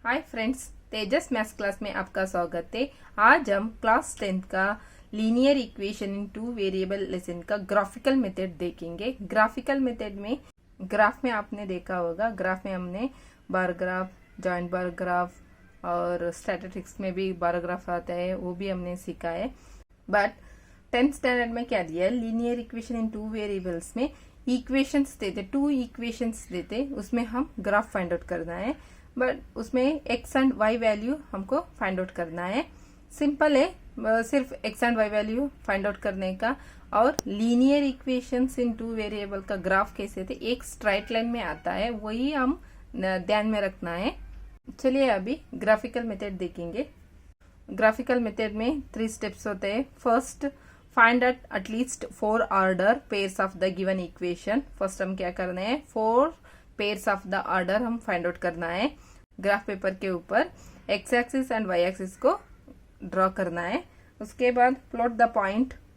Hi friends, तेजस maths class में आपका स्वागत है। आज हम क्लास 10th का लीनियर इक्वेशन इन टू वेरिएबल लेसन का ग्राफिकल मेथड देखेंगे। ग्राफिकल मेथड में ग्राफ में आपने देखा होगा, ग्राफ में हमने bar graph, joint bar graph और स्टैटिस्टिक्स में भी बार ग्राफ आता है, वो भी हमने सीखा है। बट 10th स्टैंडर्ड में क्या दिया है, लीनियर इक्वेशन इन टू वेरिएबल्स में इक्वेशंस देते, 2 इक्वेशंस देते, उसमें हम ग्राफ फाइंड आउट करना है। बट उसमें एक्स एंड वाई वैल्यू हमको फाइंड आउट करना है। सिंपल है, सिर्फ x and y value find out करने का। और linear equations in two variable का ग्राफ कैसे थे, एक स्ट्राइट लाइन में आता है, वही हम ध्यान में रखना है। चलिए अभी ग्राफिकल मेथड देखेंगे। ग्राफिकल मेथड में 3 स्टेप्स होते हैं। First, find at least 4 order pairs of the given equation. First हम क्या करना है, 4 पेयर्स ऑफ द ऑर्डर हम फाइंड आउट करना है। ग्राफ पेपर के ऊपर x axis and Y axis को ड्रॉ करना है। उसके बाद प्लॉट द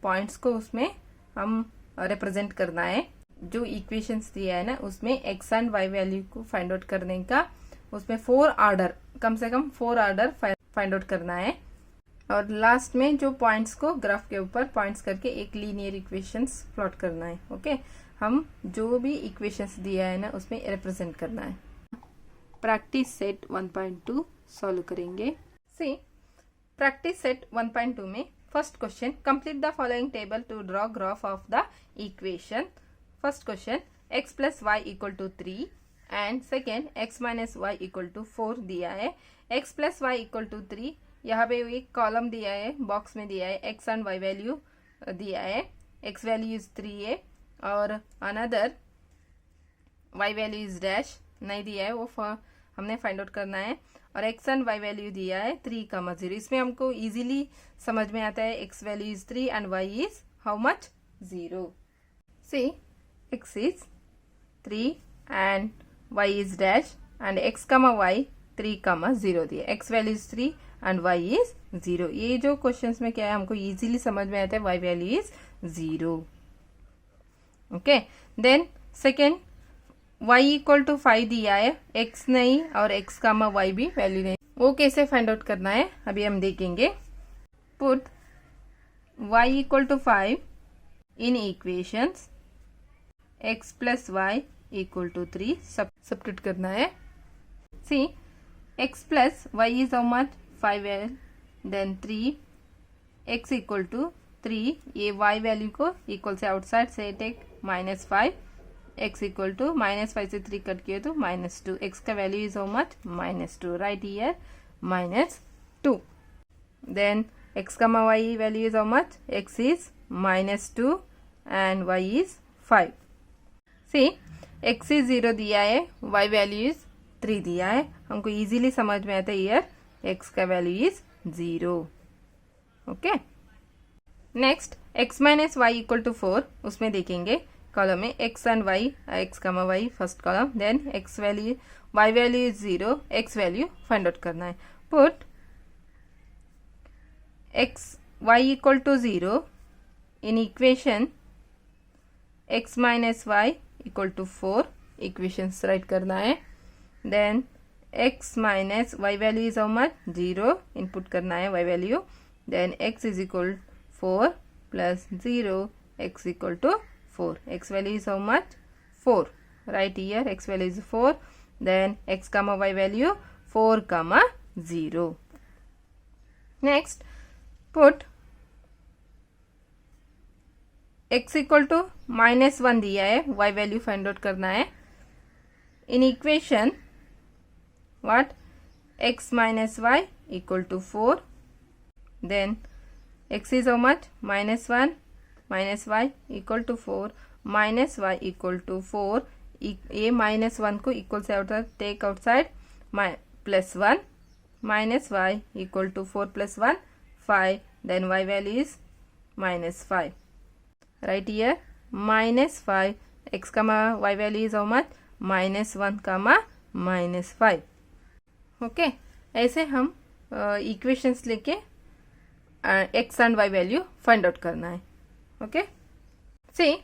पॉइंट्स को उसमें हम रिप्रेजेंट करना है। जो इक्वेशंस दिया है ना, उसमें एक्स एंड वाई वैल्यू को फाइंड आउट करने का, उसमें 4 ऑर्डर, कम से कम 4 ऑर्डर फाइंड आउट करना है। और लास्ट में जो पॉइंट्स को ग्राफ के ऊपर पॉइंट्स करके एक लीनियर इक्वेशंस प्लॉट करना है। ओके, हम जो भी इक्वेशंस दिया है ना, उसमें रिप्रेजेंट करना है। प्रैक्टिस सेट 1.2 सॉल्व करेंगे। सी, प्रैक्टिस सेट 1.2 में first question, complete the following table to draw graph of the equation. First question, x plus Y equal to 3 and second x minus Y equal to 4 दिया है। x plus Y equal to 3, यहाँ पे एक column दिया है, box में दिया है, x एंड y वैल्यू दिया है। x वैल्यू इज 3 है और another y value is dash नहीं दिया है, वो हमने फाइंड आउट करना है। और x एंड y वैल्यू दिया है 3,0। इसमें हमको इजीली समझ में आता है, x value is 3 and y is how much, 0। See, x is 3 and y is dash and x, y 3,0 दिया। x value is 3 and y is 0। ये जो क्वेश्चंस में क्या है, हमको इजीली समझ में आता है, y value is 0। Okay, then second, y equal to 5 दिया है, x नहीं और x y भी वैल्यू नहीं, वो कैसे फाइंड आउट करना है अभी हम देखेंगे। Put y equal to 5 in equations, x plus Y equal to 3 substitute करना है। See, x plus y is how much, 5 है, देन 3, x इक्वल टू 3, ये y वैल्यू को इक्वल से आउटसाइड से टेक -5, x इक्वल टू -5 से 3 cut किया तो -2, x का value is how much, -2, right here -2। Then x y value is how much, x is -2 and y is 5। See, x is 0 दिया है, y value is 3 दिया है, हमको इजीली समझ में आता है हियर x का value is 0। Okay, next x minus Y equal to 4, उसमें देखेंगे कॉलम में x and y, x y first column, then x value, y value is 0, x value find out करना है। Put x y equal to 0 in equation x minus Y equal to 4, equations right करना है। Then x minus y value is how much, 0, input करना है y value. Then x is equal 4 plus 0, x equal to 4, x value is how much, 4, right here x value is 4, then x y value 4, 0. Next, put x equal to -1 दिया है, y value find out करना है। in equation what, x minus y equal to 4, then x is how much, -1 minus Y equal to 4, minus Y equal to 4, ये -1 को equal से outside take outside, +1, minus Y equal to 4 + 1 5, then y value is -5, right here -5, x y value is how much, -1, -5। Okay, ऐसे हम equations लेके x and y value find out करना है। Okay, see,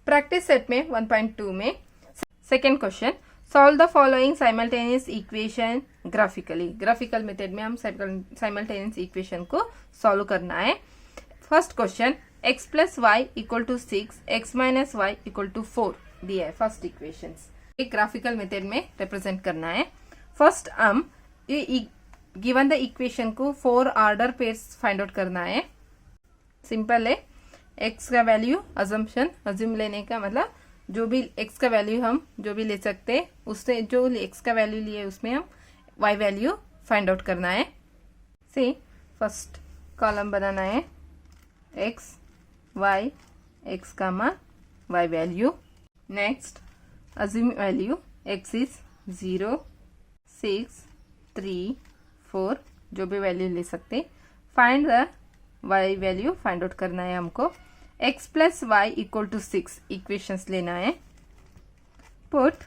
practice set में 1.2 में second question, solve the following simultaneous equation graphically. Graphical method में हम simultaneous equation को सॉल्व करना है। First question, x plus Y equal to 6, x minus Y equal to 4 दिया है। फर्स्ट इक्वेशन एक ग्राफिकल मेथड में रिप्रेजेंट करना है। फर्स्ट हम गिवन द इक्वेशन को 4 ऑर्डर पेयर्स फाइंड आउट करना है। सिंपल है, x का वैल्यू अज्यूम लेने का मतलब जो भी x का वैल्यू हम जो भी ले सकते हैं, उससे जो x का वैल्यू लिए उसमें हम y वैल्यू फाइंड आउट करना है। सी फर्स्ट कॉलम बनाना है x y x comma y value. Next assume value x is 0 6 3 4 जो भी वैल्यू ले सकते। Find the y value find out करना है हमको। x plus Y equal to 6 equations लेना है। Put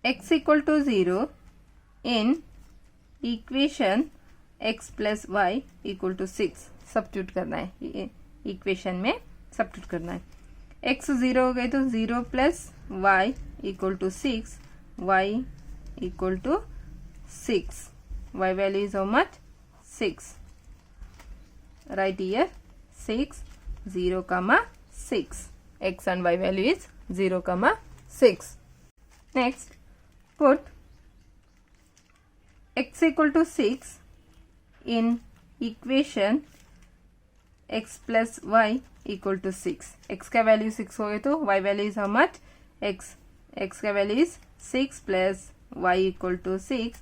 x equal to 0 in equation x plus Y equal to 6 substitute करना है। इक्वेशन में सब्स्टिट्यूट करना है। x 0 हो गए तो 0 plus Y equal to 6, y equal to 6, y value is how much 6। Right here 6 0 comma 6, x and y value is 0 comma 6. Next put x equal to 6 in equation x plus y equal to 6. x का value 6 हो गए तो y value is how much x का value is 6 plus y equal to 6,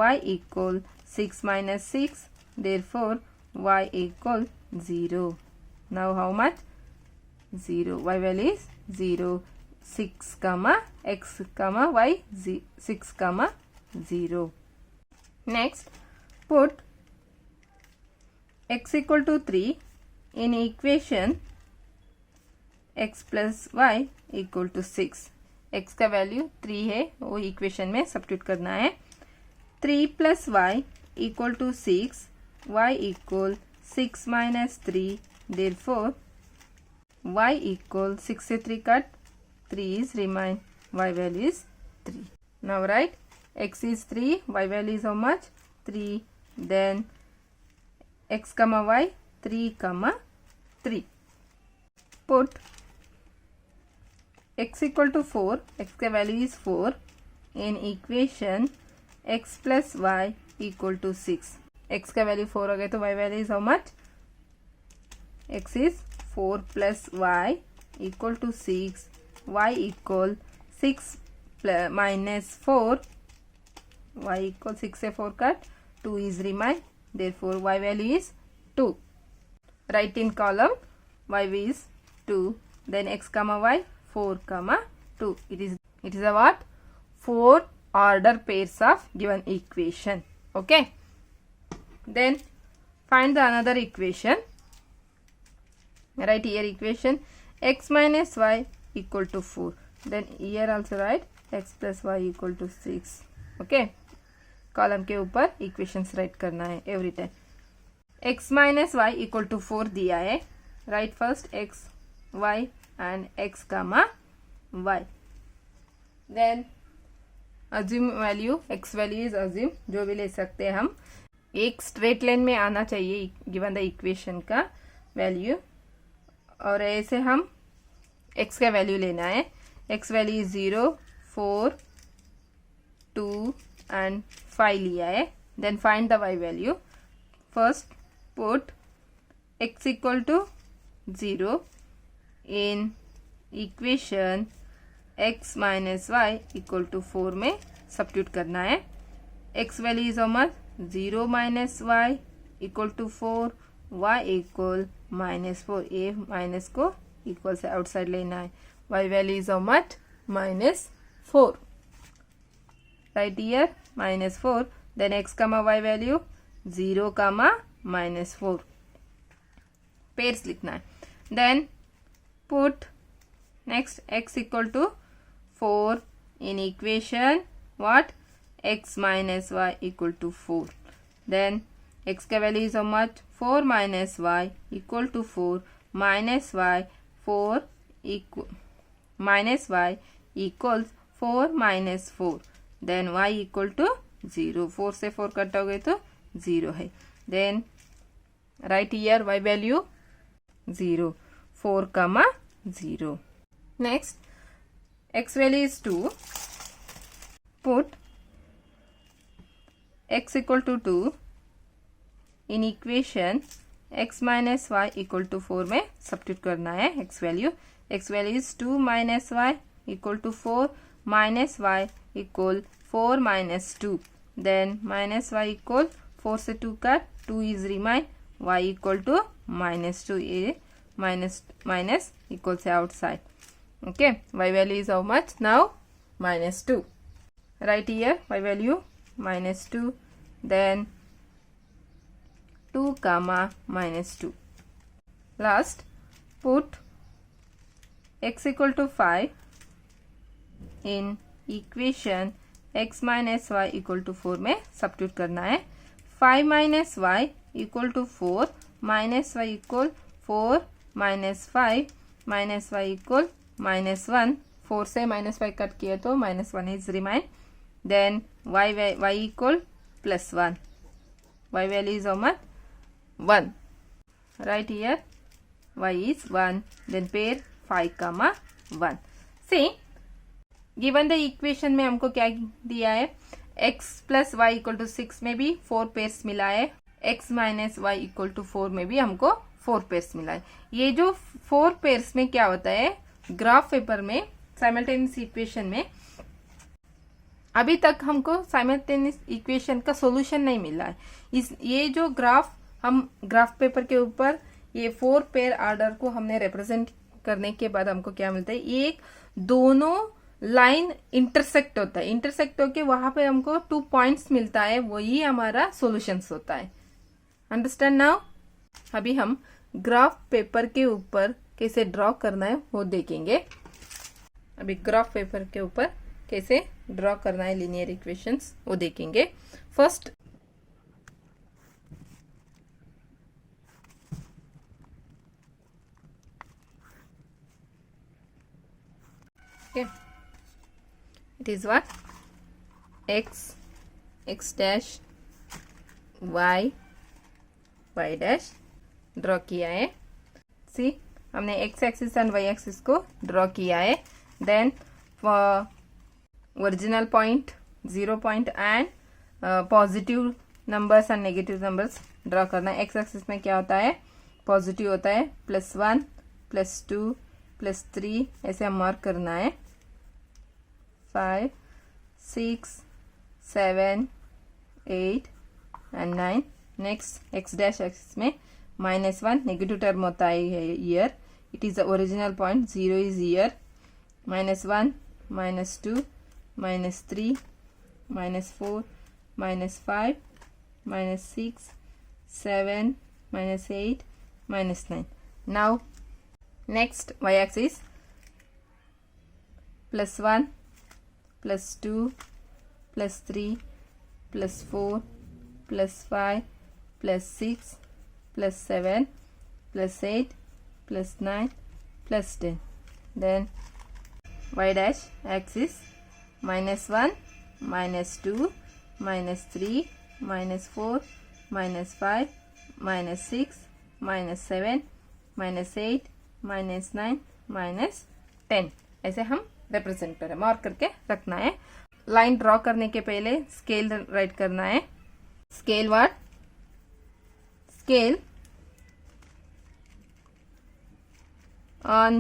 y equal 6 minus 6, therefore y equal 0. Now how much? 0. Y value is 0. 6 comma x comma y 6 comma 0. Next put x equal to 3 in equation x plus y equal to 6. x का value 3 है, वो equation में substitute करना है। 3 plus Y equal to 6, y equal 6 minus 3, therefore y equal 6 से 3 cut, 3 is remain, y value is 3. Now write x is 3, y value is how much 3, then x comma y 3 comma 3. Put x equal to 4, x का value is 4 in equation x plus y equal to 6. x का value 4 हो गए तो y value is how much x is 4 plus y equal to 6, y equal 6 minus 4, y equal 6 से 4 cut, 2 is remain, therefore y value is 2. Write in column y is 2, then x comma y 4 comma 2. It is a what? 4 order pairs of given equation. Okay. Then find the another equation. Write here equation x minus y equal to 4. Then here also write x plus y equal to 6. Okay. Column के ऊपर equations right करना है every time. x minus Y equal to 4 दिया है। Right first x y and x comma y। Then assume value, x value is assume, जो भी ले सकते हैं हम। एक स्ट्रेट लाइन में आना चाहिए गिवन द इक्वेशन का वैल्यू, और ऐसे हम x का वैल्यू लेना है। x वैल्यू 0 4 2 एंड 5 लिया है। Then find the y value. First put x equal to 0 in equation x minus Y equal to 4 में सब्स्टिट्यूट करना है। x value is how much 0 minus Y equal to 4, y equal minus 4, a minus को equal से outside लेना है। y value is how much minus 4। Right here minus 4, then x comma y value 0 comma minus 4, pairs लिखना है। Then put next x equal to 4 in equation what x माइनस y equal to 4। Then x का value is how much 4 minus y equal to 4, minus y 4 equal minus y equals 4 minus 4, then y equal to 0, 4 से 4 कटोगे तो 0 है, then right here y value 0, 4 comma 0. Next, x value is 2, put x equal to 2 in equation x minus y equal to 4 में substitute करना है x value is 2 minus y equal to 4 minus y equal 4 minus 2, then minus y equal 4 से 2 का 2 is remain, y equal to minus 2, a minus equals outside. Okay, y value is how much now? Minus 2. Right here y value minus 2, then 2 comma minus 2. Last, put x equal to 5 in equation x minus y equal to 4 में substitute करना है. 5 minus y equal to 4 minus y equal 4 minus 5 minus y equal minus 1, 4 से minus 5 cut किया तो minus 1 is remain, then y equal plus 1, y value is how much? 1. Right here y is 1, then pair 5 comma 1. See, given the equation में हमको क्या दिया है, x plus y equal to 6 में भी 4 पेयर्स मिला है, x minus y equal to 4 में भी हमको 4 पेयर्स मिला है. ये जो 4 पेयर्स में क्या होता है, ग्राफ पेपर में साइमल्टेनियस इक्वेशन में अभी तक हमको साइमल्टेनियस इक्वेशन का सॉल्यूशन नहीं मिला है. ये जो ग्राफ हम ग्राफ पेपर के ऊपर ये 4 पेयर ऑर्डर को हमने रिप्रेजेंट करने के बाद हमको क्या मिलता है, एक दोनों लाइन इंटरसेक्ट होता है, इंटरसेक्ट होके वहां पे हमको 2 पॉइंट्स मिलता है, वही हमारा सॉल्यूशंस होता है. Understand now? अभी हम ग्राफ पेपर के ऊपर कैसे ड्रॉ करना है वो देखेंगे. अभी ग्राफ पेपर के ऊपर कैसे ड्रॉ करना है लीनियर इक्वेशंस वो देखेंगे. First it is what? x dash y dash draw किया है. सी, हमने x axis and y axis को ड्रॉ किया है. Then original point, 0 point and positive numbers and negative numbers draw करना है. x एक्सिस में क्या होता है, पॉजिटिव होता है, +1 +2 +3 ऐसे हम मार्क करना है. 5 6 7 8 and 9. Next x dash axis में -1 नेगेटिव टर्म होता है year, it is the original point, 0 is year. -1 -2 -3 -4 -5 -6 7 -8 -9. Now next y axis, +1 +2 +3 +4 +5 +6 +7 +8 +9 +10. Then y dash axis, -1 -2 -3 -4 -5 -6 -7 -8 -9 -10 ऐसे हम रिप्रेजेंट करें, मार्क करके रखना है. लाइन ड्रॉ करने के पहले स्केल राइट करना है. Scale what? Scale on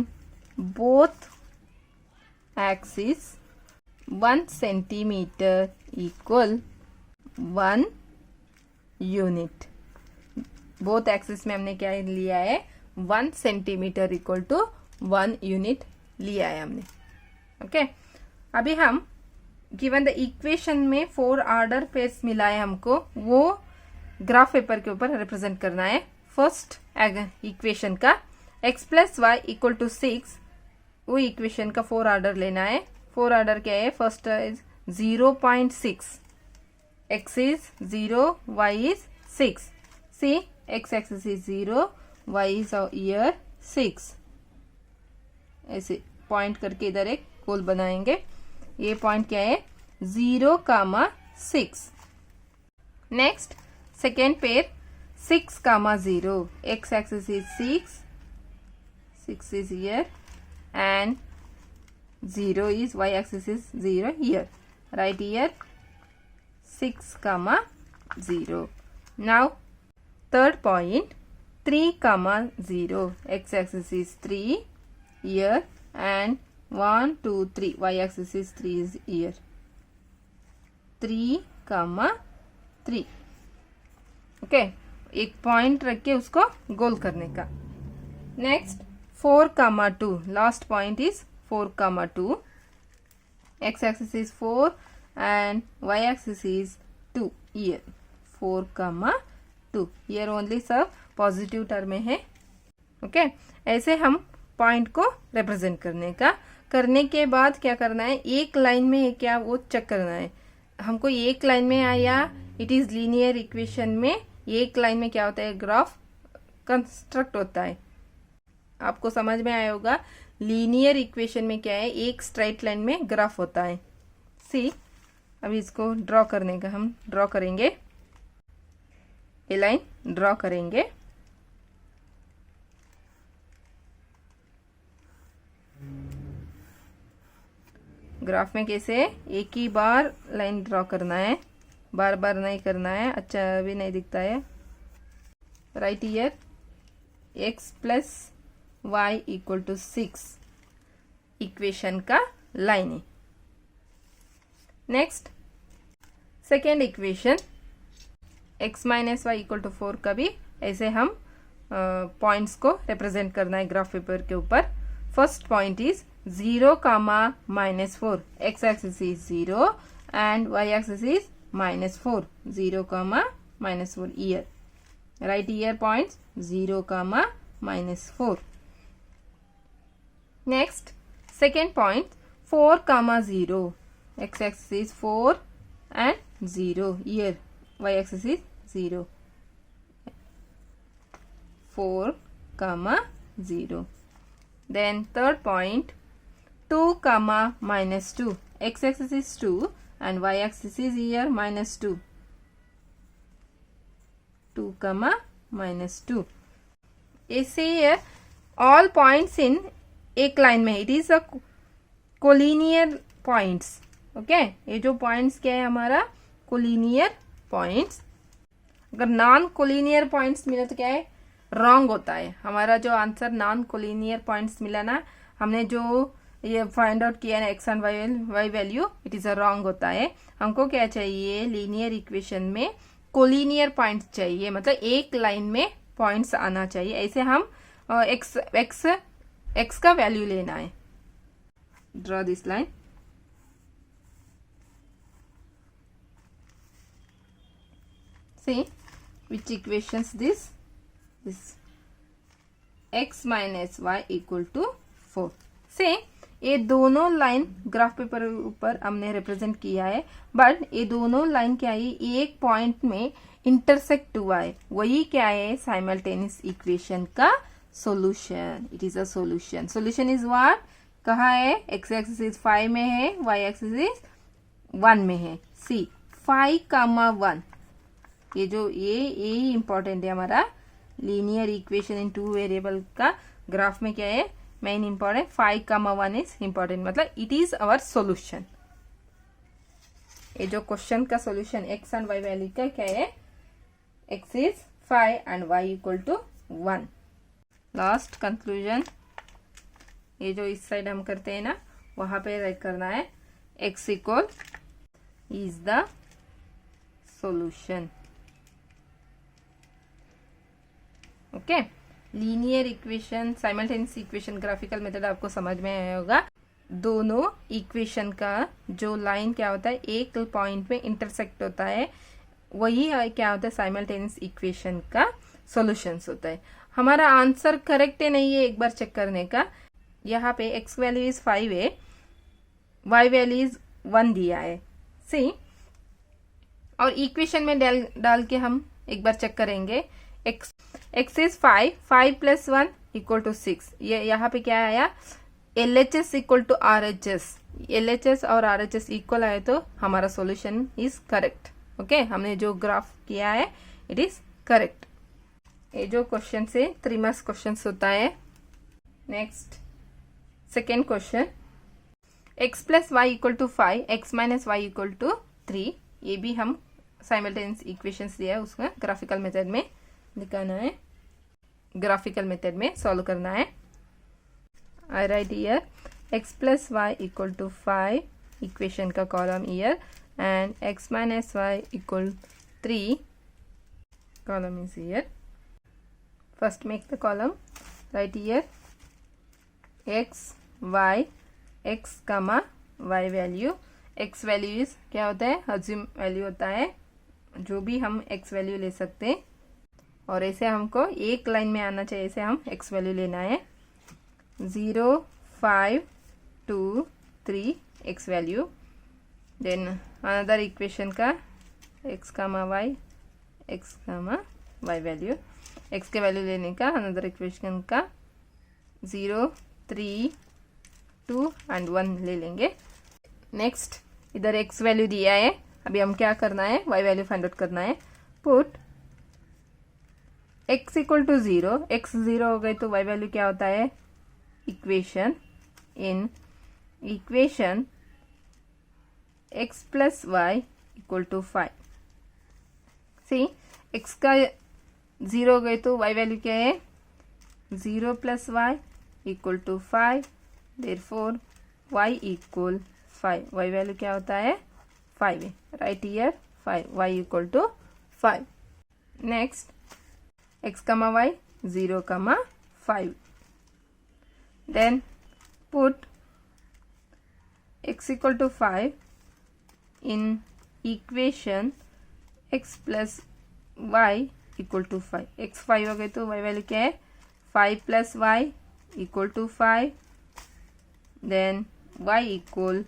both axes 1 centimeter equal 1 unit. Both axis में हमने क्या लिया है, 1 सेंटीमीटर इक्वल टू 1 यूनिट लिया है हमने. ओके, अभी हम गिवन द इक्वेशन में 4 ऑर्डर पेयर्स मिला है हमको, वो ग्राफ पेपर के ऊपर रिप्रेजेंट करना है. फर्स्ट इक्वेशन का x plus Y equal to 6, वो इक्वेशन का 4 ऑर्डर लेना है. 4 ऑर्डर क्या है, first is 0.6, x is 0, y is 6. See, x axis is 0, y is here 6. ऐसे पॉइंट करके इधर एक गोल बनाएंगे. ये पॉइंट क्या है 0,6। Next second pair 6,0, x axis is 6 is here and 0 is y axis is 0 here. Right here 6,0. Now third point 3,0, x axis is 3 here and 1 2 3 y axis is 3 is here. 3,3. Okay, एक point रख के उसको गोल करने का। Next 4,2, last point is 4,2, x axis is 4 and y axis is 2 here. 4,2 here only सब positive term में है। Okay, ऐसे हम पॉइंट को रिप्रेजेंट करने के बाद क्या करना है, एक लाइन में है क्या वो चेक करना है। हमको एक लाइन में आया, इट इज लीनियर इक्वेशन में एक लाइन में क्या होता है, ग्राफ कंस्ट्रक्ट होता है। आपको समझ में आया होगा, लीनियर इक्वेशन में क्या है, एक स्ट्राइट लाइन में ग्राफ होता है। सी, अभी इसको ड्रॉ करने का हम ड्रॉ करेंगे, ये लाइन ड्रॉ करेंगे। ग्राफ में कैसे एक ही बार लाइन ड्रॉ करना है, बार बार नहीं करना है, अच्छा भी नहीं दिखता है। Right here x plus Y equal to 6 equation का लाइन है। Next second equation x minus Y equal to 4 का भी ऐसे हम पॉइंट्स को रिप्रेजेंट करना है ग्राफ पेपर के ऊपर। First point is 0,-4, x axis is 0 and y axis is -4, 0,-4 here. Right here points 0,-4. Next second point 4,0, x axis is 4 and 0 here, y axis is 0, 4,0. Then third point 2,-2, x axis is 2 and y axis is here -2, 2,-2. ऐसे here all points in एक line में, it is a collinear points. Okay, ये जो points क्या है हमारा collinear points. अगर non collinear points मिले तो क्या है, रॉन्ग होता है। हमारा जो आंसर नॉन कोलिनियर पॉइंट्स मिला ना, हमने जो ये फाइंड आउट किया ना x and y value, it is a wrong होता है। हमको क्या चाहिए, लीनियर इक्वेशन में कोलिनियर पॉइंट्स चाहिए, मतलब एक लाइन में पॉइंट्स आना चाहिए। ऐसे हम x का वैल्यू लेना है। Draw this line. See which equations this x minus Y equal to 4 से ये दोनों लाइन ग्राफ पेपर ऊपर हमने रिप्रेजेंट किया है, बट ये दोनों लाइन क्या है, एक पॉइंट में इंटरसेक्ट हुआ है, वही क्या है, साइमल्टेनियस इक्वेशन का solution. It is a solution. Solution is what, कहाँ है, x एक्सिस इज 5 में है, y एक्सिस इज 1 में है। सी 5,1, ये जो ये इंपॉर्टेंट है हमारा लीनियर इक्वेशन इन 2 वेरिएबल का ग्राफ में क्या है, मेन इंपॉर्टेंट 5,1 इज इंपॉर्टेंट, मतलब इट इज अवर सॉल्यूशन। ये जो क्वेश्चन का solution x and y value का क्या है, x is 5 and y equal to 1। Last conclusion, ये जो इस साइड हम करते हैं ना, वहां पे राइट करना है x equal is the solution. Okay, linear equation, simultaneous equation, graphical method आपको समझ में आया होगा। दोनों इक्वेशन का जो लाइन क्या होता है, एक पॉइंट में इंटरसेक्ट होता है, वही क्या होता है, साइमल्टेनियस इक्वेशन का सॉल्यूशंस होता है। हमारा आंसर करेक्ट है नहीं है, एक बार चेक करने का। यहाँ पे x वैल्यू इज 5 है, y वैल्यू इज 1 दिया है। सी, और इक्वेशन में डाल के हम एक बार चेक करेंगे। x is 5 plus 1 equal to 6। ये यहाँ पे क्या आया, LHS equal to RHS, LHS और RHS इक्वल आए तो हमारा सॉल्यूशन इज करेक्ट। ओके, हमने जो ग्राफ किया है इट इज करेक्ट। ये जो क्वेश्चन से 3 मार्क्स क्वेश्चन होता है। Next second question, x plus Y equal to 5, x minus Y equal to 3। ये भी हम साइमल्टेनियस इक्वेशंस दिया है, उसका ग्राफिकल मेथड में दिखाना है, ग्राफिकल मेथड में सॉल्व करना है। I write here x plus Y equal to 5, equation का column here, and x minus Y equal 3, column is here. First make the column, right here x y, x comma y value, x value is क्या होता है, assume value होता है, जो भी हम x value ले सकते हैं, और ऐसे हमको एक लाइन में आना चाहिए, ऐसे हम x value लेना है। 0 5 2 3 x value, then another equation का x comma y, x comma y value, x के वैल्यू लेने का अनदर इक्वेशन का 0 3 2 एंड 1 ले लेंगे। नेक्स्ट इधर x वैल्यू दिया है, अभी हम क्या करना है, y वैल्यू फाइंड आउट करना है। Put x equal to 0, x 0 हो गए तो y वैल्यू क्या होता है, equation in equation x plus Y equal to 5। See x का 0 हो गए तो y वैल्यू क्या है, 0 plus Y equal to 5, therefore y equal 5, y value क्या होता है 5 है, right here 5, y equal to 5। Next x comma y 0 comma 5, then put x equal to 5 in equation x plus y equal to 5, x 5 हो गए तो y value क्या है, 5 plus Y equal to 5, then y equal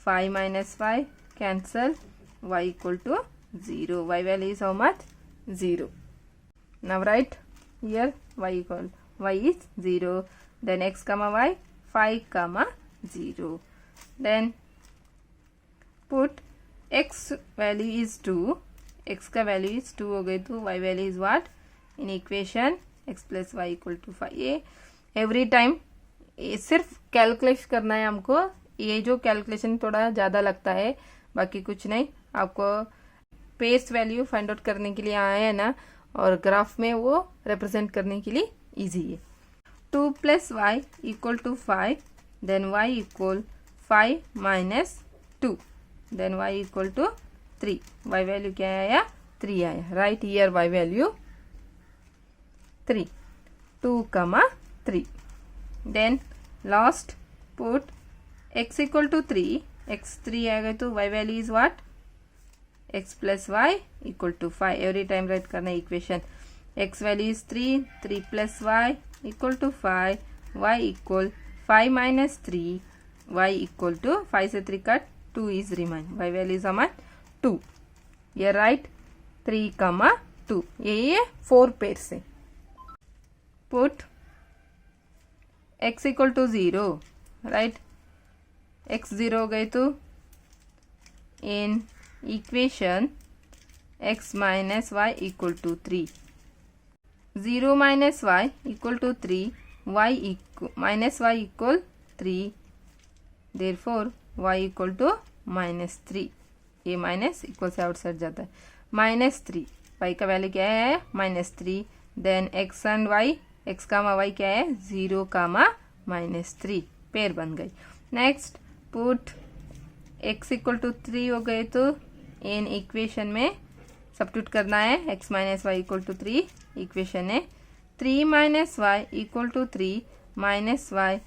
5 minus 5 cancel, y equal to 0, y value is how much, 0। Now write here y equal, y is 0, then x comma y 5 comma 0, then put x value is 2, x का value is 2 हो गई तो y value is what, in equation x plus Y equal to 5। ये every time ये सिर्फ calculate करना है हमको, ये जो कैलकुलेशन थोड़ा ज़्यादा लगता है, बाकी कुछ नहीं। आपको पेस वैल्यू फाइंड आउट करने के लिए आया है ना, और ग्राफ में वो रिप्रेजेंट करने के लिए इजी है। 2 plus Y equal to 5, then y equal 5 minus 2, then y equal to 3, y value क्या आया, 3 आया, right here y value 3, 2 comma 3, then last put x equal to 3, x 3 आएगा तो y value is what, x plus Y equal to 5, every time write करना equation, x value is 3, 3 plus Y equal to 5, y equal 5 minus 3, y equal to 5 से 3 cut, 2 is remain, y value is हमारा 2, ये right 3 कमा 2, ये 4 pair से। Put x equal to 0, right, x 0 हो गए तो in equation x minus Y equal to 3, 0 minus Y equal to 3, y minus Y equal 3, therefore y equal to minus 3, ये minus equal से आउटसाइड जाता है, माइनस 3, y का value क्या है minus 3, then x and y, x comma y क्या है 0 comma minus 3, pair बन गई। Next put x equal to 3 हो गए तो इन इक्वेशन में सब्स्टिट्यूट करना है, x minus Y equal to 3, equation है 3 minus Y equal to 3 minus y,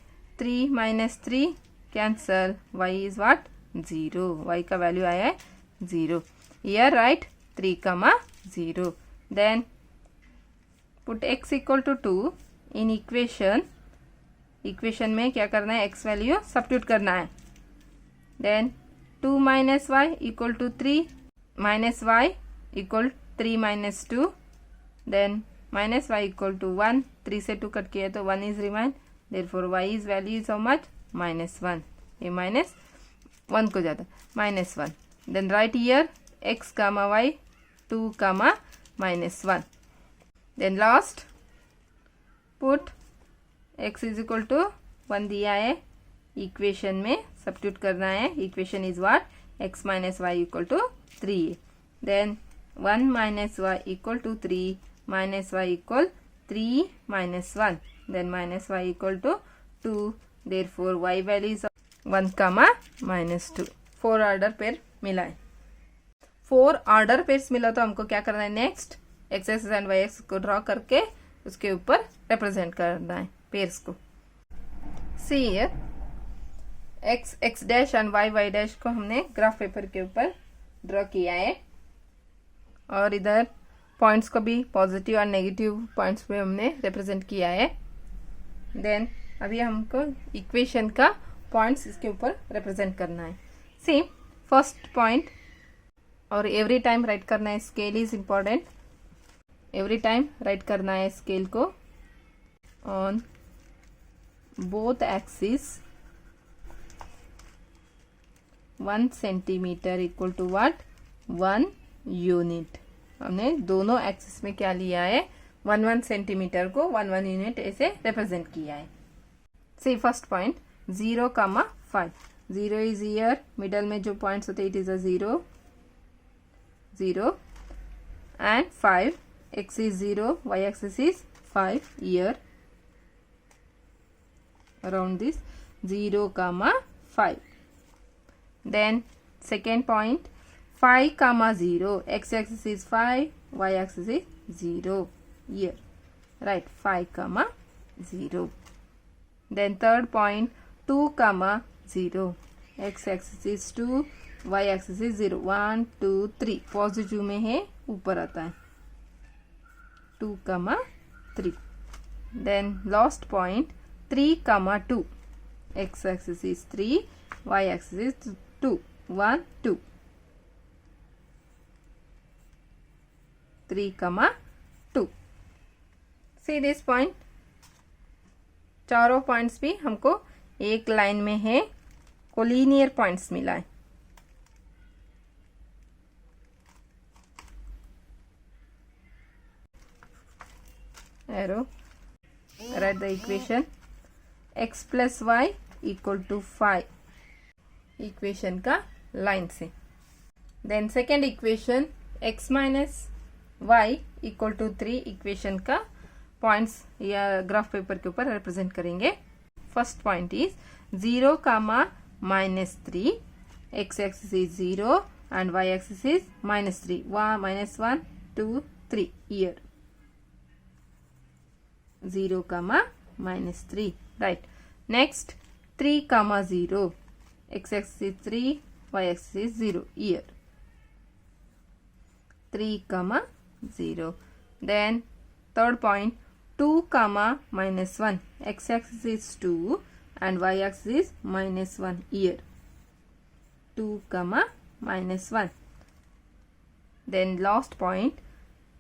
3 minus 3 cancel, y is what 0, y का वैल्यू आया है 0, here write 3 comma 0, then put x equal to 2 in equation में क्या करना है, x वैल्यू सब्स्टिट्यूट करना है, then 2 minus Y equal to 3 minus Y equal 3 minus 2, then minus Y equal to 1, 3 से 2 कट किया तो 1 is remain, therefore y is value is how much minus 1, ये माइनस 1 को ज़्यादा -1. Then right here x comma y 2 comma -1. Then last put x is equal to 1 दिया है, equation में substitute करना है. Equation is what? x minus Y equal to 3. Then 1 minus Y equal to 3 minus Y equal 3 minus 1. Then minus Y equal to 2. Therefore y value is 1 comma -2. 4 order pair मिला है. 4 order pairs मिला तो हमको क्या करना है? Next x x and y x को draw करके उसके ऊपर रिप्रेजेंट करना है पेयर्स को. See here x x dash and Y Y dash को हमने ग्राफ पेपर के ऊपर ड्रॉ किया है और इधर पॉइंट्स को भी पॉजिटिव और नेगेटिव पॉइंट्स पे हमने रिप्रेजेंट किया है. देन अभी हमको इक्वेशन का पॉइंट्स इसके ऊपर रिप्रेजेंट करना है. सी फर्स्ट पॉइंट, और एवरी टाइम राइट करना है. Scale is important. Every time write करना है स्केल को on both axis 1 centimetre equal to what? 1 unit. हमने दोनों एक्सिस में क्या लिया है? 1 सेंटीमीटर को 1 यूनिट ऐसे रिप्रेजेंट किया है. See first point 0 comma 5. 0 is here, middle में जो पॉइंट्स होते it is a 0 and 5. X is 0, y axis is 5 here around this 0 comma 5. Then second point 5 comma 0. X axis is 5, y axis is 0 here, right? 5 comma 0. Then third point 2 comma 0. X axis is 2, y axis is 0. 1 2 3 positive में है, ऊपर आता है 2 comma 3. Then last point 3 comma 2. X axis is 3, y axis is 2. 1 2 3 comma 2. See this point. चारों points भी हमको एक line में है, कोलिनियर पॉइंट्स मिला है. Arrow write the equation x plus Y equal to 5 equation का लाइन से. Then second equation x minus Y equal to 3 equation का पॉइंट्स या ग्राफ पेपर के ऊपर रिप्रेजेंट करेंगे. First point is 0 comma -3. x axis is 0 and y axis is -3. -1 2 3 here 0 comma -3, right? Next 3 comma 0. X axis is 3, y axis is 0 here 3 comma 0. Then third point 2 comma -1. X axis is 2 and y axis is -1 here 2 comma -1. Then last point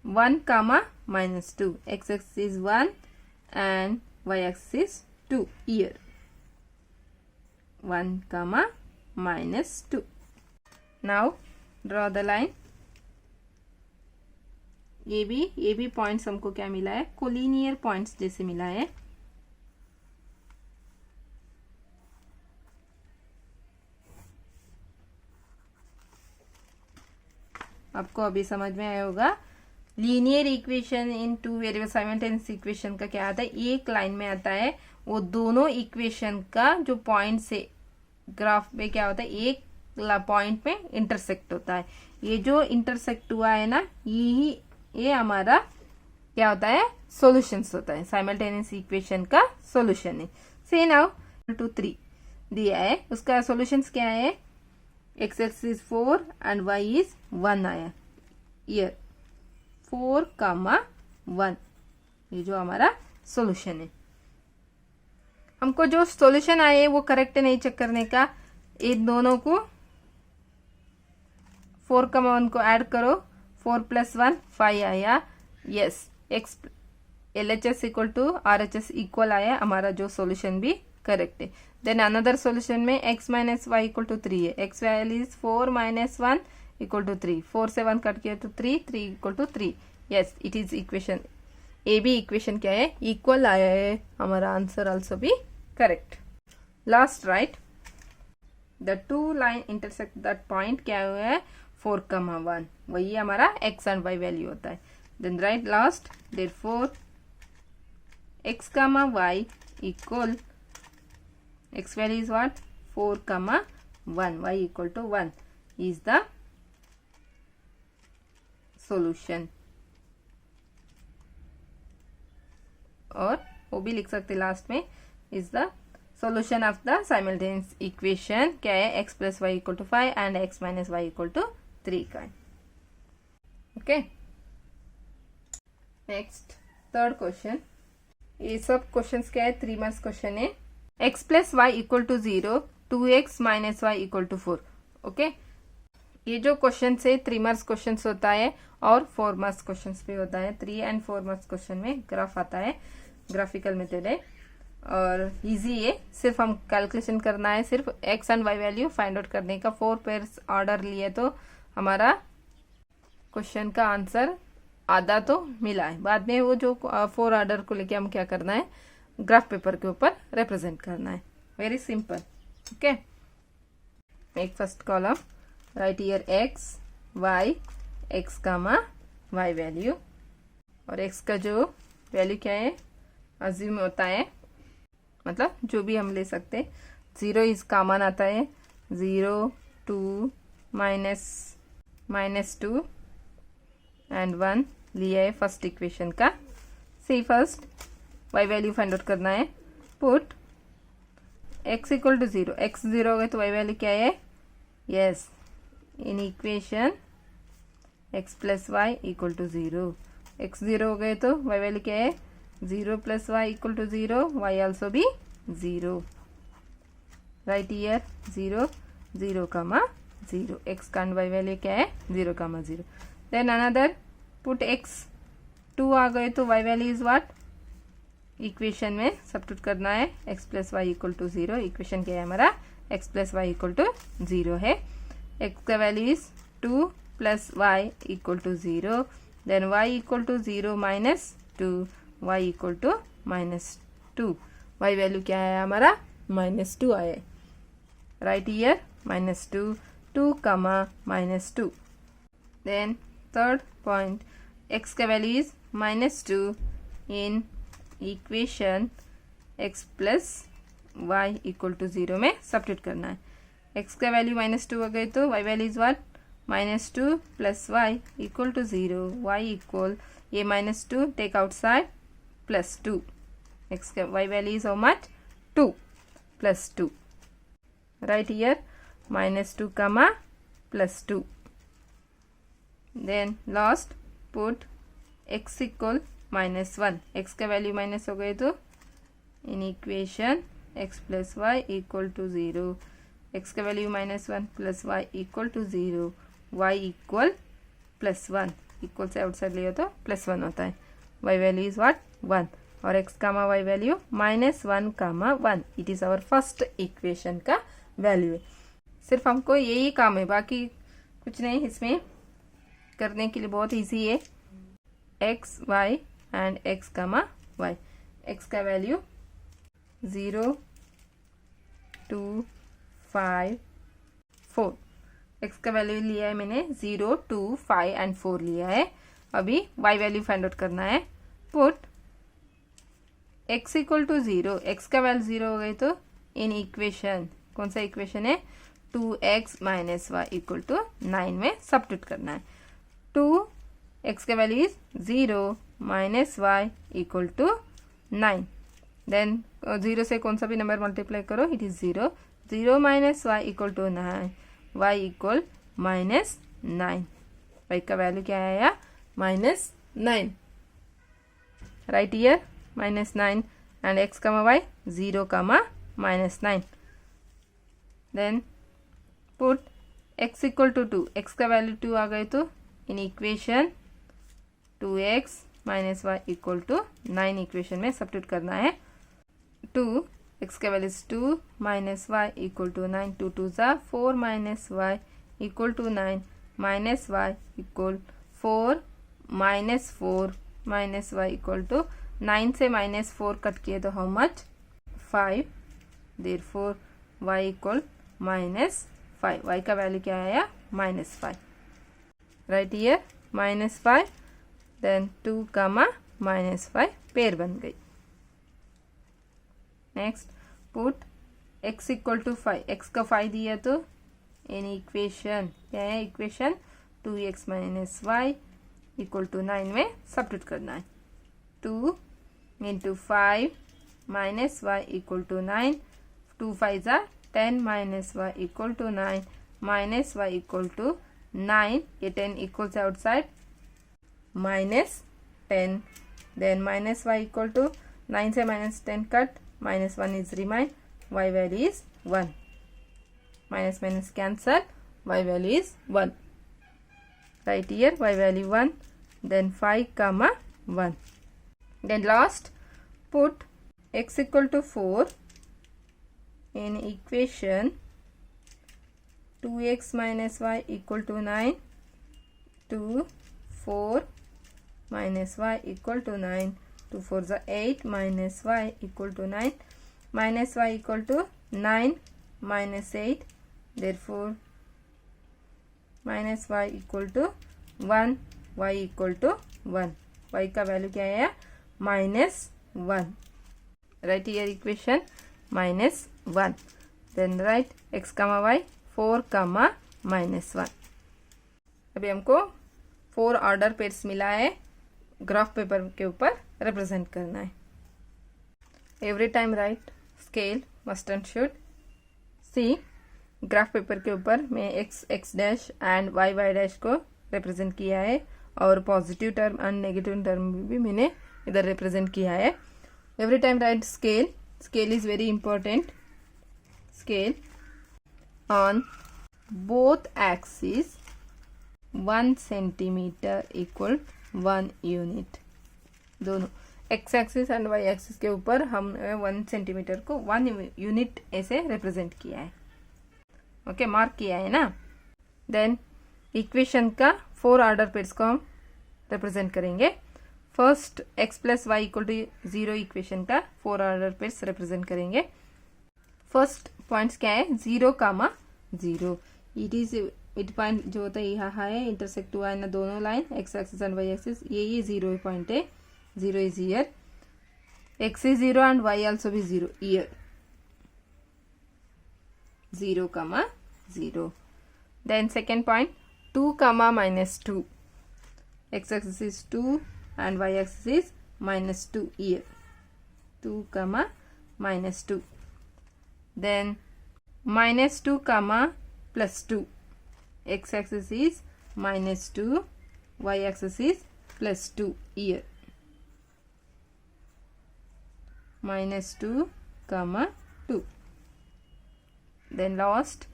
1 comma -2. X axis is 1 and y axis is 2 here 1 comma -2. Now draw the line. ये भी points हमको क्या मिला है? Collinear points जैसे मिला है. आपको अभी समझ में आया होगा. Linear equation in 2 variable simultaneous equation का क्या आता है? एक लाइन में आता है. वो दोनों इक्वेशन का जो पॉइंट से ग्राफ में क्या होता है? एक पॉइंट में इंटरसेक्ट होता है. ये जो इंटरसेक्ट हुआ है ना, ये हमारा क्या होता है? सॉल्यूशंस होता है. साइमल्टेनियस इक्वेशन का सॉल्यूशन है. से नाउ 2 3 दिया है, उसका सॉल्यूशंस क्या है? x axis is 4 and y is 1 आया ईयर 4 कामा 1. ये जो हमारा सॉल्यूशन है. हमको जो सॉल्यूशन आए वो करेक्ट नहीं चेक करने का. इन दोनों को 4 कामा 1 को ऐड करो. 4 + 1 5 आया. Yes, x LHS equal to RHS equal आया. हमारा जो सॉल्यूशन भी करेक्ट है। देन अनदर सॉल्यूशन में x minus Y equal to 3 है, x value is 4 minus 1 equal to 3, 4 से 1 कट किया तो 3, 3 equal to 3। Yes, it is equation A B equation क्या है, इक्वल आया है, हमारा आंसर आल्सो भी correct. Last write the to line intersect that point क्या हुआ है 4,1, वही हमारा x एंड y वैल्यू होता है। Then write last therefore x, y equal x value is what 4,1, y equal to 1 is the solution। और वो भी लिख सकते लास्ट में is the solution of the simultaneous equation क्या है x plus y equal to 5 and x minus y equal to 3 का। Okay, next third question. ये सब क्वेश्चंस क्या है, 3 मार्क्स क्वेश्चन है। x plus Y equal to 0, 2x minus Y equal to 4। Okay, ये जो क्वेश्चन है 3 मार्क्स क्वेश्चन होता है और 4 मार्क्स क्वेश्चन भी होता है। 3 एंड 4 मार्क्स क्वेश्चन में ग्राफ आता है, ग्राफिकल मेथड है और इजी है। सिर्फ हम कैलकुलेशन करना है, सिर्फ x and y value find out करने का। 4 पेयर्स ऑर्डर लिए तो हमारा क्वेश्चन का आंसर आधा तो मिला है। बाद में वो जो 4 ऑर्डर को लेके हम क्या करना है, ग्राफ पेपर के ऊपर रिप्रेजेंट करना है। Very simple. ओके, एक first column write here x y, x comma y value, और x का जो वैल्यू क्या है अज्यूम होता है, मतलब जो भी हम ले सकते। 0 इज कॉमन आता है, 0 2 माइनस 2 एंड 1 लिया है फर्स्ट इक्वेशन का। See first y value find out करना है। Put x equal to 0, x 0 हो गए तो y वैल्यू क्या है, yes in equation x plus Y equal to 0, x 0 हो गए तो y वैल्यू क्या है 0 plus Y equal to 0, y also भी 0। राइट हियर 0 0 कामा 0, x का y वैल्यू क्या है 0 comma 0। Then another put x 2 आ गए तो y value is what, equation में सब्स्टिट्यूट करना है x plus Y equal to 0। Equation क्या है हमारा x plus Y equal to 0 है। x का value is 2 plus Y equal to 0, then y equal to 0 माइनस 2, y equal to minus 2, y value क्या है हमारा माइनस 2 आए। Write here minus 2, 2 comma minus 2। Then third point x का value is minus 2 in equation x plus Y equal to 0 में substitute करना है। x का वैल्यू माइनस 2 हो गए तो y value is what minus 2 plus Y equal to 0, y equal ये minus 2 take outside plus 2, x का y value is how much 2 plus 2। Right here minus 2 comma plus 2। Then last put x equal minus 1, x का value minus हो गए तो in equation x plus Y equal to 0, x का value minus 1 plus Y equal to 0, y equal plus 1, equal से outside लिया तो plus 1 होता है। y वैल्यू इज व्हाट 1 और x comma y value minus 1 comma 1, it is our first equation का value. सिर्फ हमको यही काम है, बाकी कुछ नहीं इसमें करने के लिए, बहुत इजी है। x y and x comma y, x का वैल्यू 0 2 5 4, x का वैल्यू लिया है मैंने 0 2 5 एंड 4 लिया है। अभी y वैल्यू फाइंड आउट करना है। Put x equal to 0, x का वैल्यू 0 हो गई तो इन इक्वेशन, कौन सा इक्वेशन है 2x minus Y equal to 9 में सब्स्टिट्यूट करना है। 2 x का value is 0 minus Y equal to 9, then 0 से कौन सा भी नंबर मल्टीप्लाई करो it is 0, 0 minus Y equal to 9, y equal minus 9, y का वैल्यू क्या आया minus 9। Write here minus 9 and x comma y 0 comma minus 9। Then put x equal to 2, x का value 2 आ गए तो in equation 2x minus Y equal to 9 equation में substitute करना है। 2 x का value 2 minus y equal to 9, 2 2 ज़ा 4 minus y equal to 9 minus y equal 4 minus 4 minus y equal to 9 से माइनस 4 कट किए तो how much 5, therefore y equal minus 5, y का value क्या आया minus 5, right here minus 5, then 2 comma minus 5 pair बन गई। Next put x equal to 5, x का 5 दिया तो इन इक्वेशन क्या है equation 2x minus Y equal to 9 में सब्स्टिट्यूट करना है। 2 into 5 minus Y equal to 9, 2 5 ज़ा 10 minus Y equal to 9 minus Y equal to 9, ये 10 equals outside minus 10, then minus Y equal to 9 से minus 10 cut, minus 1 is remain, y value is 1, minus minus cancel, y value is 1, right here y value 1, then 5 comma 1, then last put x equal to 4 in equation 2x minus y equal to 9 to 4 minus y equal to 9, 2 4 is 8 minus y equal to 9 minus y equal to 9 minus 8, therefore minus y equal to 1, y equal to 1, y का value क्या है minus 1, right here equation minus 1, then write x comma y 4 comma minus 1। अभी हमको 4 order pairs मिला है, graph paper के ऊपर represent करना है। Every time write scale must and should see, graph paper के ऊपर मैं X x dash and Y Y dash को रिप्रेजेंट किया है और positive term and negative term भी मैंने इधर रिप्रेजेंट किया है। Every time write scale, scale is very important, scale on both axis 1 centimetre equal 1 unit, दोनों X axis and Y axis के ऊपर हम 1 सेंटीमीटर को 1 यूनिट ऐसे रिप्रेजेंट किया है, ओके मार्क किया है ना। देन इक्वेशन का 4 ऑर्डर पेयर्स को हम रिप्रेजेंट करेंगे। First x plus Y equal to 0 equation का 4 ऑर्डर पेयर्स रिप्रेजेंट करेंगे। फर्स्ट पॉइंट्स क्या है 0 कामा 0, इट पॉइंट जो होता है यहाँ है इंटरसेक्ट हुआ है ना दोनों line x axis and Y axis, ये 0 पॉइंट है, 0 is here, x is 0 and y also be 0 here, 0 comma 0, then second point 2 comma minus 2, x axis is 2 and y axis is minus 2 here, 2 comma minus 2, then minus 2 comma plus 2, x axis is minus 2, y axis is plus 2 here, minus 2 comma 2, then last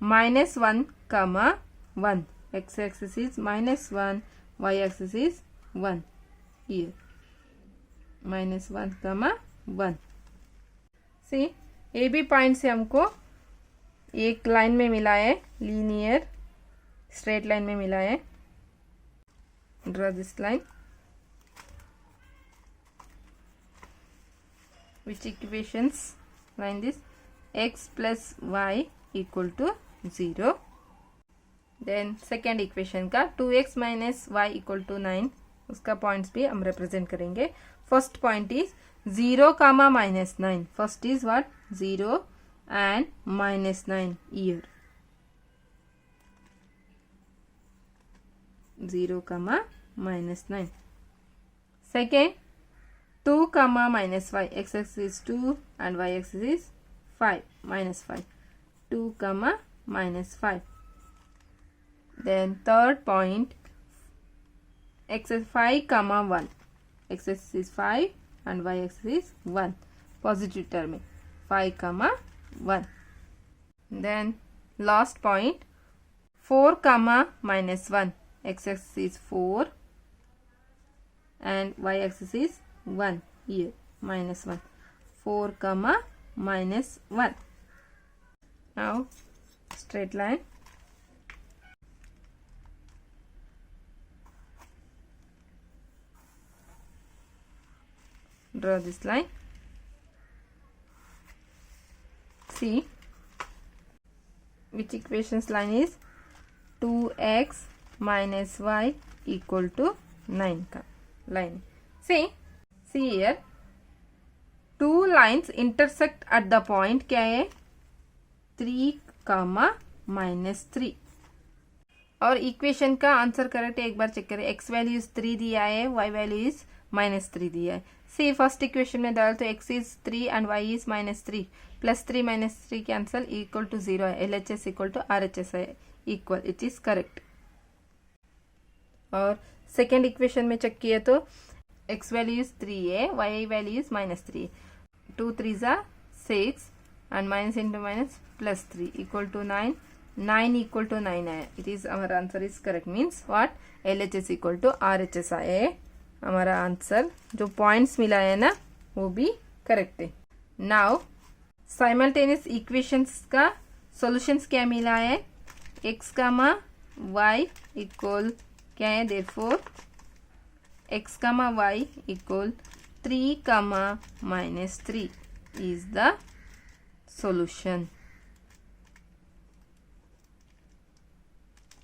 minus 1 comma 1, x axis is minus 1, y axis is 1 here, minus 1 comma 1। See A B point से हमको एक line में मिला है, linear straight line में मिला है, draw this line, which equations line this, x plus y equal to 0, then second equation का 2x minus y equal to 9, उसका पॉइंट्स भी हम रिप्रेजेंट करेंगे। First point is 0 comma minus 9, first is what 0 and minus 9 here, 0 comma minus 9, second 2 comma minus 5, x axis is 2 and y axis is 5 minus 5, 2 comma minus 5, then third point x is 5 comma 1, x axis is 5 and y axis is 1, positive term 5 comma 1, then last point 4 comma minus 1, x axis is 4 and y axis is 1 here, minus 1, 4 comma minus 1. Now straight line. Draw this line. See which equation's line is 2x minus y equal to 9 का line. See here, two lines intersect at the point क्या है 3, -3. और equation का answer correct है, एक बार check करें. x value is 3 दिया है, y वैल्यू इज -3 दिया है. सी फर्स्ट इक्वेशन में डाल तो x इज 3 एंड y इज -3. +3 -3 कैंसल इक्वल टू 0 है. LHS इक्वल टू RHS है इक्वल. It is correct. और सेकेंड इक्वेशन में चेक किए तो x वैल्यू इज 3 है, y value is -3. 2 3 6 and minus into minus +3 equal to 9. 9 equal to 9 है. It is our answer is correct. Means what? LHS equal to RHS है हमारा answer. जो points मिला है ना वो भी करेक्ट है. नाउ साइमल्टेनियस इक्वेशंस का सॉल्यूशंस क्या मिला है? x, y इक्वल क्या है? Therefore x, y equal 3, -3 is the solution.